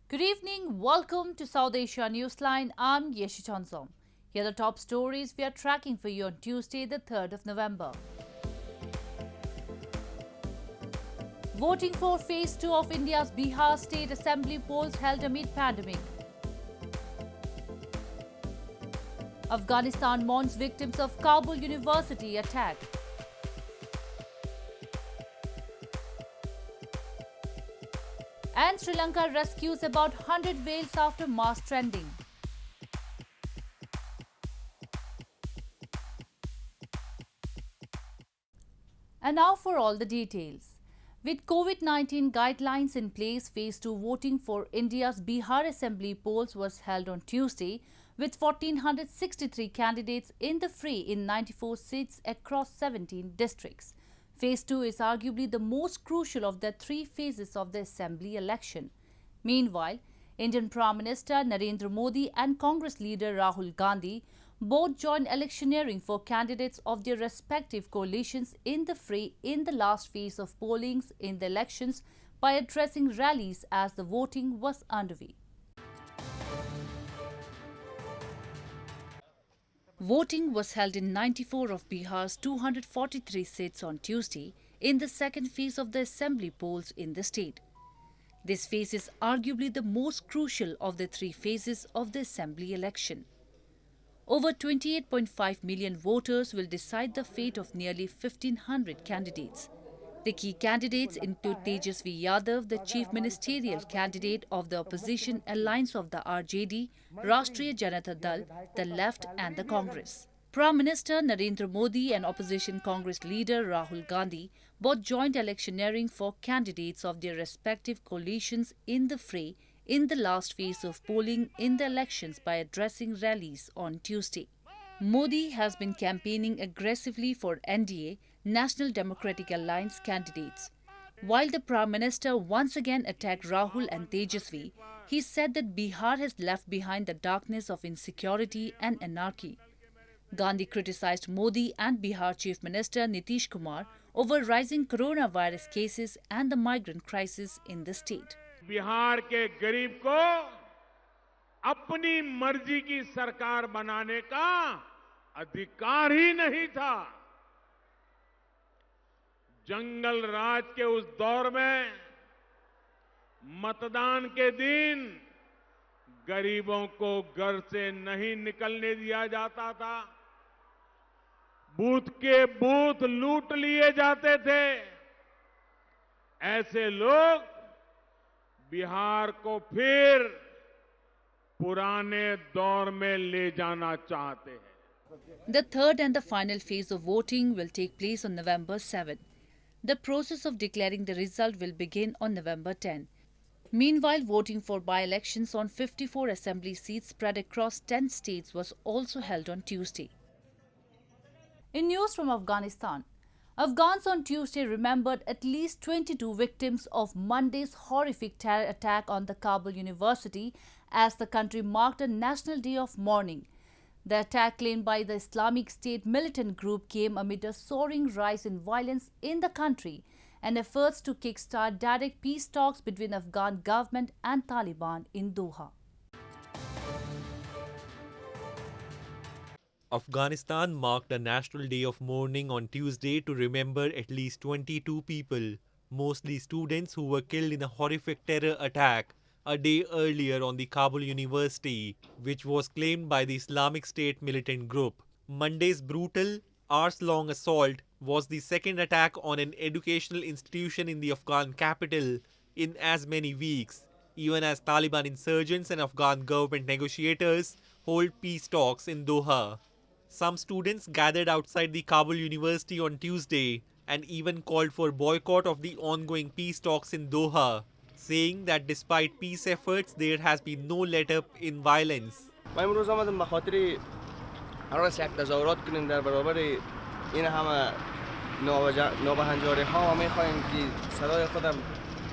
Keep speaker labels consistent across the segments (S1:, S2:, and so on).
S1: Good evening. Welcome to South Asia Newsline. I'm Yeshichansom. Here are the top stories we are tracking for you on Tuesday, the 3rd of November. Voting for Phase 2 of India's Bihar State Assembly polls held amid pandemic. Afghanistan mourns victims of Kabul University attack. And Sri Lanka rescues about 100 whales after mass stranding. And now for all the details. With COVID-19 guidelines in place, Phase 2 voting for India's Bihar Assembly polls was held on Tuesday, with 1,463 candidates in the fray in 94 seats across 17 districts. Phase 2 is arguably the most crucial of the three phases of the Assembly election. Meanwhile, Indian Prime Minister Narendra Modi and Congress leader Rahul Gandhi both joined electioneering for candidates of their respective coalitions in the fray in the last phase of pollings in the elections by addressing rallies as the voting was underway. Voting was held in 94 of Bihar's 243 seats on Tuesday in the second phase of the assembly polls in the state. This phase is arguably the most crucial of the three phases of the assembly election. Over 28.5 million voters will decide the fate of nearly 1,500 candidates. The key candidates include Tejasvi Yadav, the chief ministerial candidate of the opposition alliance of the RJD, Rashtriya Janata Dal, the left and the Congress. Prime Minister Narendra Modi and opposition Congress leader Rahul Gandhi both joined electioneering for candidates of their respective coalitions in the fray in the last phase of polling in the elections by addressing rallies on Tuesday. Modi has been campaigning aggressively for NDA, National Democratic Alliance candidates. While the Prime Minister once again attacked Rahul and Tejasvi, he said that Bihar has left behind the darkness of insecurity and anarchy. Gandhi criticized Modi and Bihar Chief Minister Nitish Kumar over rising coronavirus cases and the migrant crisis in the state.
S2: Bihar के गरीब को अपनी मर्जी की सरकार बनाने का अधिकार ही नहीं था। जंगल राज के उस दौर में मतदान के दिन गरीबों को घर से नहीं निकलने दिया जाता था। बूथ के बूथ लूट लिए जाते थे। ऐसे लोग बिहार को फिर पुराने दौर में ले जाना चाहते हैं।
S1: The third and the final phase of voting will take place on November 7. The process of declaring the result will begin on November 10. Meanwhile, voting for by-elections on 54 assembly seats spread across 10 states was also held on Tuesday. In news from Afghanistan, Afghans on Tuesday remembered at least 22 victims of Monday's horrific terror attack on the Kabul University as the country marked a national day of mourning. The attack claimed by the Islamic State militant group came amid a soaring rise in violence in the country and efforts to kickstart direct peace talks between Afghan government and Taliban in Doha.
S3: Afghanistan marked a national day of mourning on Tuesday to remember at least 22 people, mostly students who were killed in a horrific terror attack a day earlier on the Kabul University, which was claimed by the Islamic State militant group. Monday's brutal, hours-long assault was the second attack on an educational institution in the Afghan capital in as many weeks, even as Taliban insurgents and Afghan government negotiators hold peace talks in Doha. Some students gathered outside the Kabul University on Tuesday and even called for boycott of the ongoing peace talks in Doha, saying that despite peace efforts, there has been no let-up in violence.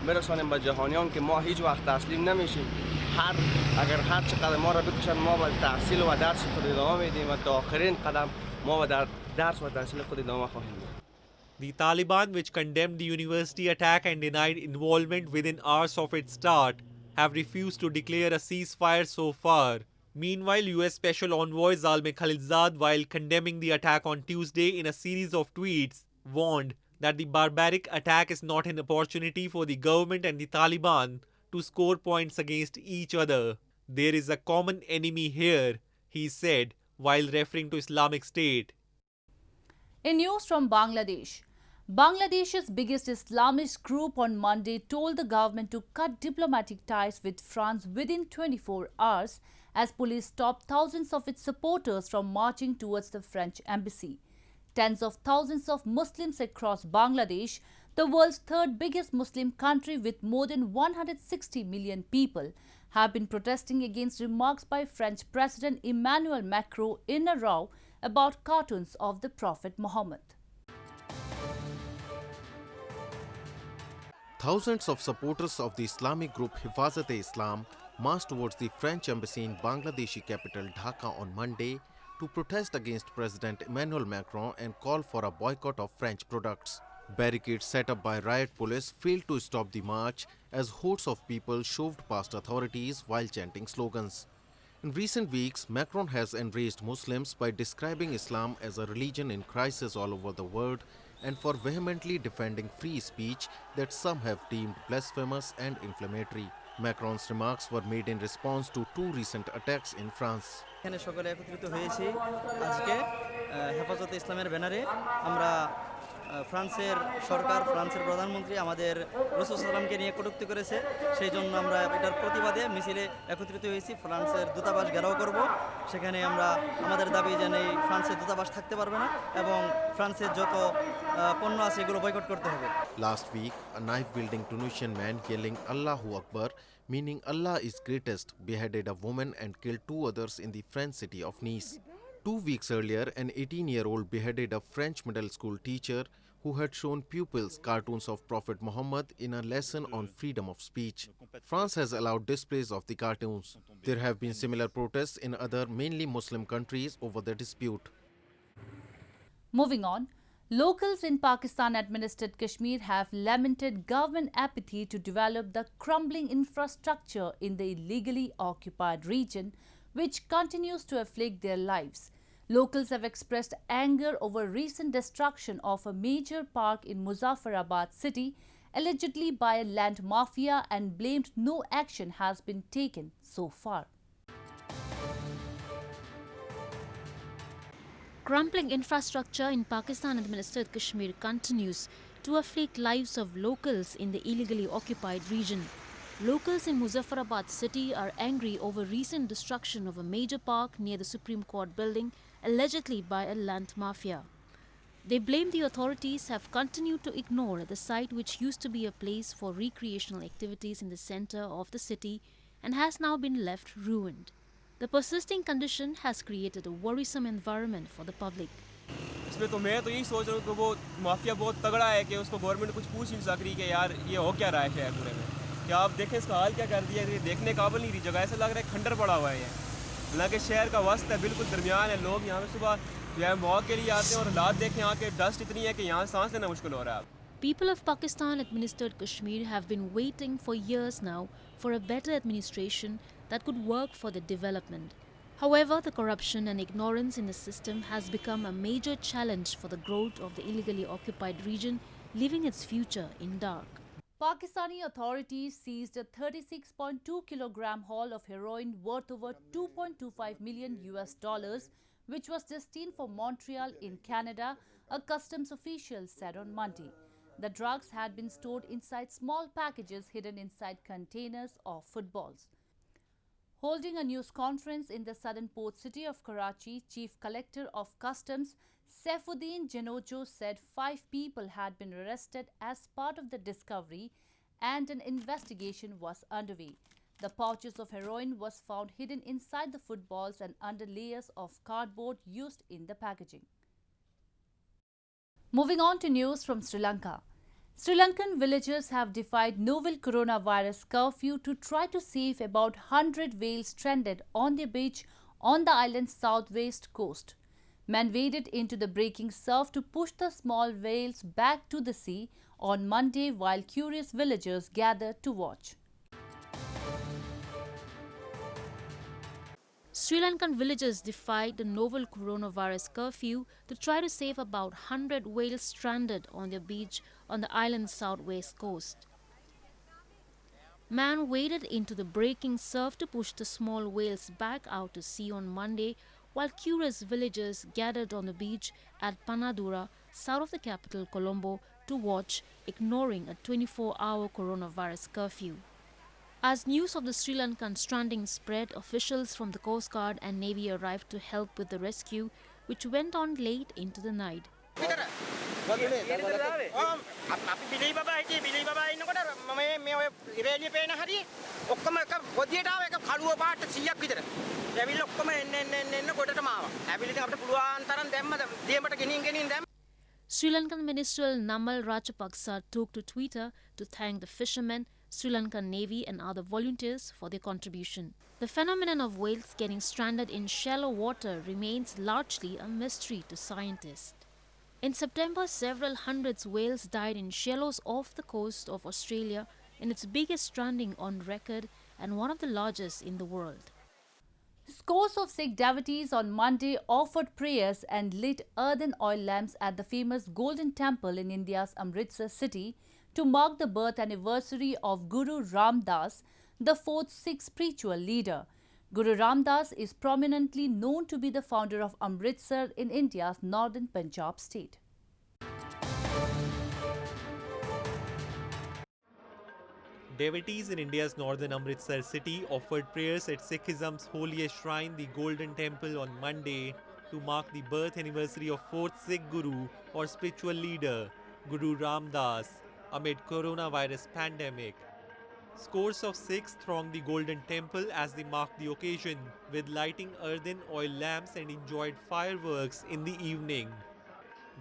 S4: برسانیم به جهانیان که ما هیچ وقت تسلیم نمیشیم. اگر هر چقدر ما را بکشن ما به تحصیل و درس خود ادامه میدیم و تا آخرین قدم ما به درس و تحصیل خود ادامه خواهیم داد.
S3: The Taliban, which condemned the university attack and denied involvement within hours of its start, have refused to declare a ceasefire so far. Meanwhile, US Special Envoy Zalmay Khalilzad, while condemning the attack on Tuesday in a series of tweets, warned that the barbaric attack is not an opportunity for the government and the Taliban to score points against each other. There is a common enemy here, he said, while referring to Islamic State.
S1: In news from Bangladesh, Bangladesh's biggest Islamist group on Monday told the government to cut diplomatic ties with France within 24 hours as police stopped thousands of its supporters from marching towards the French embassy. Tens of thousands of Muslims across Bangladesh, the world's third biggest Muslim country with more than 160 million people, have been protesting against remarks by French President Emmanuel Macron in a row about cartoons of the Prophet Mohammad.
S5: Thousands of supporters of the Islamic group Hifazat-e-Islam marched towards the French embassy in Bangladeshi capital Dhaka on Monday to protest against President Emmanuel Macron and call for a boycott of French products. Barricades set up by riot police failed to stop the march as hordes of people shoved past authorities while chanting slogans. In recent weeks, Macron has enraged Muslims by describing Islam as a religion in crisis all over the world and for vehemently defending free speech that some have deemed blasphemous and inflammatory. Macron's remarks were made in response to two recent attacks in France.
S6: এখানে সকলে একত্রিত হয়েছি আজকে হেফাজতে ইসলামের ব্যানারে আমরা ফ্রান্সের সরকার ফ্রান্সের প্রধানমন্ত্রী আমাদের রাসূল সাল্লামকে নিয়ে কটূক্তি করেছে সেই জন্য আমরা এটার প্রতিবাদে মিছিলে একত্রিত হয়েছি ফ্রান্সের দূতাবাস ঘেরাও করব সেখানে আমরা আমাদের দাবি জানাই ফ্রান্সের দূতাবাস থাকতে পারবে না এবং ফ্রান্সের যত পণ্য আছে এগুলো বয়কট করতে হবে
S5: Last week, a knife-wielding Tunisian man yelling Allahu Akbar, meaning Allah is greatest, beheaded a woman and killed two others in the French city of Nice. 2 weeks earlier, an 18-year-old beheaded a French middle school teacher who had shown pupils cartoons of Prophet Mohammad in a lesson on freedom of speech. France has allowed displays of the cartoons. There have been similar protests in other mainly Muslim countries over the dispute.
S1: Moving on, locals in Pakistan-administered Kashmir have lamented government apathy to develop the crumbling infrastructure in the illegally occupied region, which continues to afflict their lives. Locals have expressed anger over recent destruction of a major park in Muzaffarabad city, allegedly by a land mafia, and blamed no action has been taken so far.
S7: Crumbling infrastructure in Pakistan-administered Kashmir continues to afflict lives of locals in the illegally occupied region. Locals in Muzaffarabad city are angry over recent destruction of a major park near the Supreme Court building, allegedly by a land mafia. They blame the authorities have continued to ignore the site which used to be a place for recreational activities in the center of the city and has now been left ruined. The persisting condition has created a worrisome environment for the public.
S8: इसमें तो मैं तो यही सोच रहा हूँ कि वो माफिया बहुत तगड़ा है कि उसको गवर्नमेंट कुछ पूछ नहीं सक रही कि यार ये हो क्या रहा है शहर पूरे में क्या आप देखें इसका हाल क्या कर दिया है देखने काबिल नहीं रही जगह ऐसा लग रहा है खंडर पड़ा हुआ है ये हालांकि शहर का वस्त है बिल्कुल दरमियान है लोग यहाँ पे सुबह जो है वॉक के लिए आते हैं और हालात देखें यहाँ के डस्ट इतनी है कि यहाँ सांस लेना मुश्किल हो रहा है
S7: People of Pakistan-administered Kashmir have been waiting for years now for a better administration that could work for the development. However, the corruption and ignorance in the system has become a major challenge for the growth of the illegally occupied region, leaving its future in dark.
S1: Pakistani authorities seized a 36.2 kilogram haul of heroin worth over $2.25 million, which was destined for Montreal in Canada, a customs official said on Monday. The drugs had been stored inside small packages hidden inside containers of footballs. Holding a news conference in the southern port city of Karachi, Chief Collector of Customs Saifuddin Janojo said 5 people had been arrested as part of the discovery and an investigation was underway. The pouches of heroin was found hidden inside the footballs and under layers of cardboard used in the packaging. Moving on to news from Sri Lanka. Sri Lankan villagers have defied novel coronavirus curfew to try to save about 100 whales stranded on the beach on the island's southwest coast. Men waded into the breaking surf to push the small whales back to the sea on Monday while curious villagers gathered to watch.
S7: Sri Lankan villagers defied the novel coronavirus curfew to try to save about 100 whales stranded on their beach on the island's southwest coast. Man waded into the breaking surf to push the small whales back out to sea on Monday, while curious villagers gathered on the beach at Panadura, south of the capital Colombo, to watch, ignoring a 24-hour coronavirus curfew. As news of the Sri Lankan stranding spread, officials from the Coast Guard and Navy arrived to help with the rescue, which went on late into the night. Sri Lankan Minister Namal Rajapaksa took to Twitter to thank the fishermen, Sri Lankan Navy and other volunteers for their contribution. The phenomenon of whales getting stranded in shallow water remains largely a mystery to scientists. In September, several hundreds whales died in shallows off the coast of Australia in its biggest stranding on record and one of the largest in the world.
S1: Scores of Sikh devotees on Monday offered prayers and lit earthen oil lamps at the famous Golden Temple in India's Amritsar city to mark the birth anniversary of Guru Ram Das, the fourth Sikh spiritual leader. Guru Ram Das is prominently known to be the founder of Amritsar in India's northern Punjab state.
S3: Devotees in India's northern Amritsar city offered prayers at Sikhism's holiest shrine, the Golden Temple, on Monday to mark the birth anniversary of fourth Sikh Guru or spiritual leader, Guru Ram Das, amid coronavirus pandemic. Scores of Sikhs thronged the Golden Temple as they marked the occasion with lighting earthen oil lamps and enjoyed fireworks in the evening.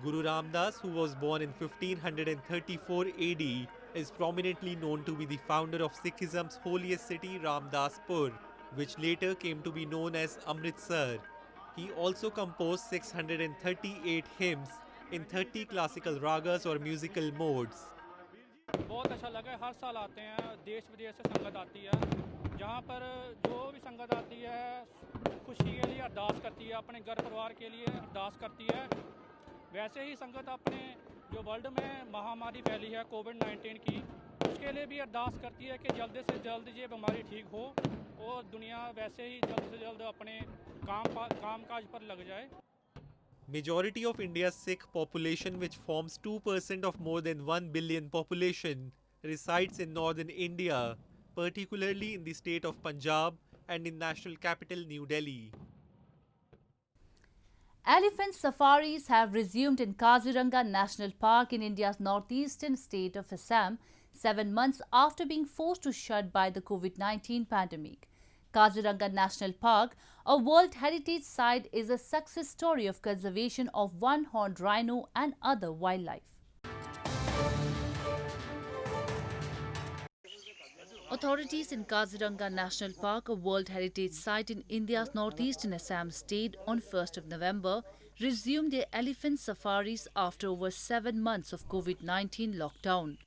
S3: Guru Ram Das, who was born in 1534 AD, is prominently known to be the founder of Sikhism's holiest city, Ramdaspur, which later came to be known as Amritsar. He also composed 638 hymns in 30 classical ragas or musical modes.
S9: बहुत अच्छा लगा हर साल आते हैं देश विदेश से संगत आती है जहाँ पर जो भी संगत आती है खुशी के लिए अरदास करती है अपने घर परिवार के लिए अरदास करती है वैसे ही संगत अपने जो वर्ल्ड में महामारी फैली है कोविड-19 की उसके लिए भी अरदास करती है कि जल्द से जल्द ये बीमारी ठीक हो और दुनिया वैसे ही जल्द से जल्द अपने कामकाज पर लग जाए.
S3: Majority of India's Sikh population, which forms 2% of more than 1 billion population, resides in northern India, particularly in the state of Punjab and in national capital New Delhi.
S1: Elephant safaris have resumed in Kaziranga National Park in India's northeastern state of Assam, 7 months after being forced to shut by the COVID-19 pandemic. Kaziranga National Park, a World Heritage Site, is a success story of conservation of one-horned rhino and other wildlife. Authorities in Kaziranga National Park, a World Heritage Site in India's northeastern Assam state, on 1st of November, resumed their elephant safaris after over 7 months of COVID-19 lockdown.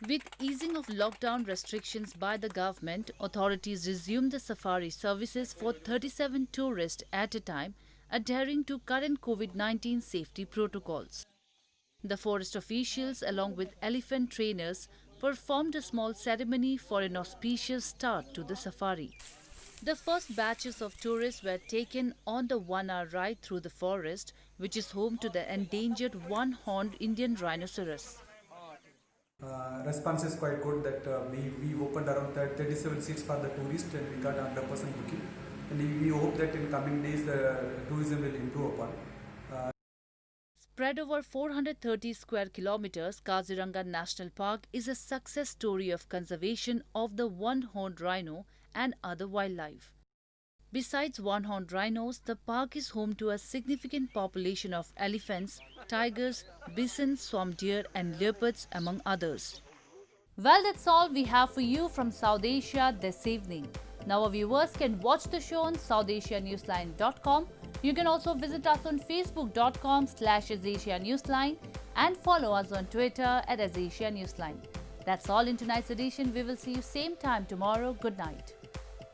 S1: With easing of lockdown restrictions by the government, authorities resumed the safari services for 37 tourists at a time, adhering to current COVID-19 safety protocols. The forest officials, along with elephant trainers, performed a small ceremony for an auspicious start to the safari. The first batches of tourists were taken on the 1-hour ride through the forest, which is home to the endangered one-horned Indian rhinoceros.
S10: Response is quite good that we opened around 37 seats for the tourists and we got 100% booking. And we hope that in coming days the tourism will improve upon.
S1: Spread over 430 square kilometers, Kaziranga National Park is a success story of conservation of the one-horned rhino and other wildlife. Besides one-horned rhinos, the park is home to a significant population of elephants, tigers, bison, swamp deer and leopards, among others. Well, that's all we have for you from South Asia this evening. Now our viewers can watch the show on SouthAsiaNewsline.com. You can also visit us on Facebook.com/AsAsiaNewsline and follow us on Twitter @AsAsiaNewsline. That's all in tonight's edition. We will see you same time tomorrow. Good night.